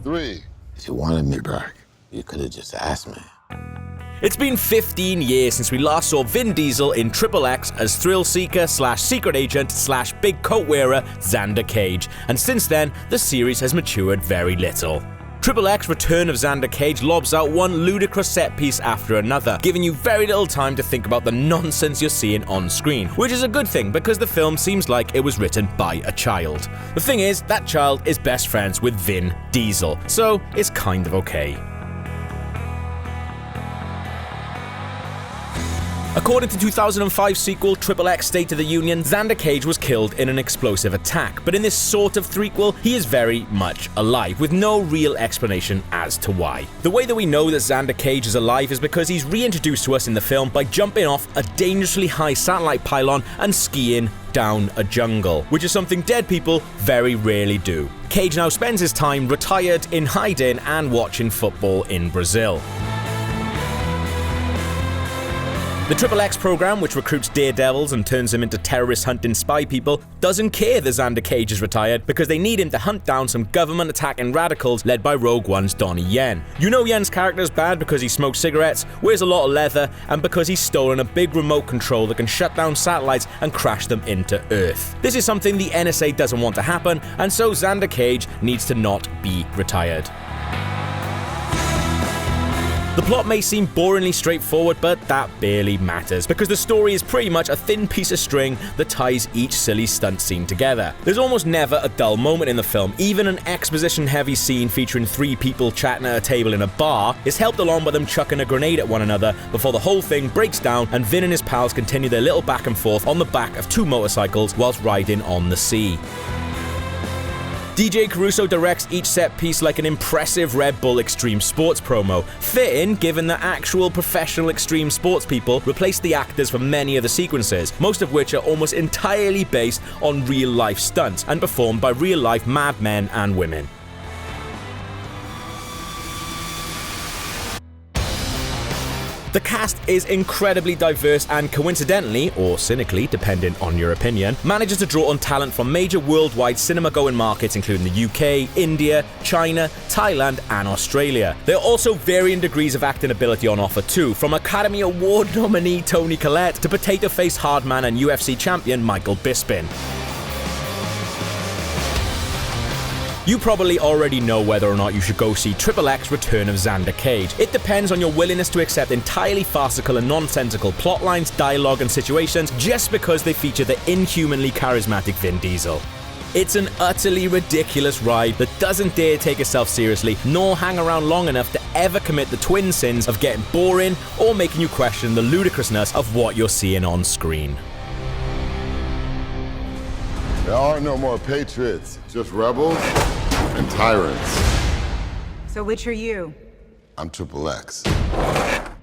3. If you wanted me back, you could have just asked me. It's been 15 years since we last saw Vin Diesel in XXX as thrill-seeker / secret agent / big coat wearer Xander Cage, and since then, the series has matured very little. XXX Return of Xander Cage lobs out one ludicrous set piece after another, giving you very little time to think about the nonsense you're seeing on screen, which is a good thing because the film seems like it was written by a child. The thing is, that child is best friends with Vin Diesel, so it's kind of okay. According to 2005 sequel XXX State of the Union, Xander Cage was killed in an explosive attack, but in this sort of threequel, he is very much alive, with no real explanation as to why. The way that we know that Xander Cage is alive is because he's reintroduced to us in the film by jumping off a dangerously high satellite pylon and skiing down a jungle, which is something dead people very rarely do. Cage now spends his time retired in hiding and watching football in Brazil. The XXX program, which recruits daredevils and turns them into terrorist hunting spy people, doesn't care that Xander Cage is retired because they need him to hunt down some government-attacking radicals led by Rogue One's Donnie Yen. You know Yen's character is bad because he smokes cigarettes, wears a lot of leather, and because he's stolen a big remote control that can shut down satellites and crash them into Earth. This is something the NSA doesn't want to happen, and so Xander Cage needs to not be retired. The plot may seem boringly straightforward, but that barely matters, because the story is pretty much a thin piece of string that ties each silly stunt scene together. There's almost never a dull moment in the film. Even an exposition-heavy scene featuring 3 people chatting at a table in a bar is helped along by them chucking a grenade at one another before the whole thing breaks down and Vin and his pals continue their little back and forth on the back of 2 motorcycles whilst riding on the sea. DJ Caruso directs each set piece like an impressive Red Bull Extreme Sports promo, fitting given that actual professional extreme sports people replaced the actors for many of the sequences, most of which are almost entirely based on real-life stunts and performed by real-life madmen and women. The cast is incredibly diverse and coincidentally, or cynically, depending on your opinion, manages to draw on talent from major worldwide cinema-going markets including the UK, India, China, Thailand, and Australia. There are also varying degrees of acting ability on offer too, from Academy Award nominee Toni Collette to potato-faced hardman and UFC champion Michael Bisping. You probably already know whether or not you should go see XXX Return of Xander Cage. It depends on your willingness to accept entirely farcical and nonsensical plotlines, dialogue, and situations just because they feature the inhumanly charismatic Vin Diesel. It's an utterly ridiculous ride that doesn't dare take itself seriously, nor hang around long enough to ever commit the twin sins of getting boring or making you question the ludicrousness of what you're seeing on screen. There are no more patriots, just rebels and tyrants. So which are you? I'm XXX.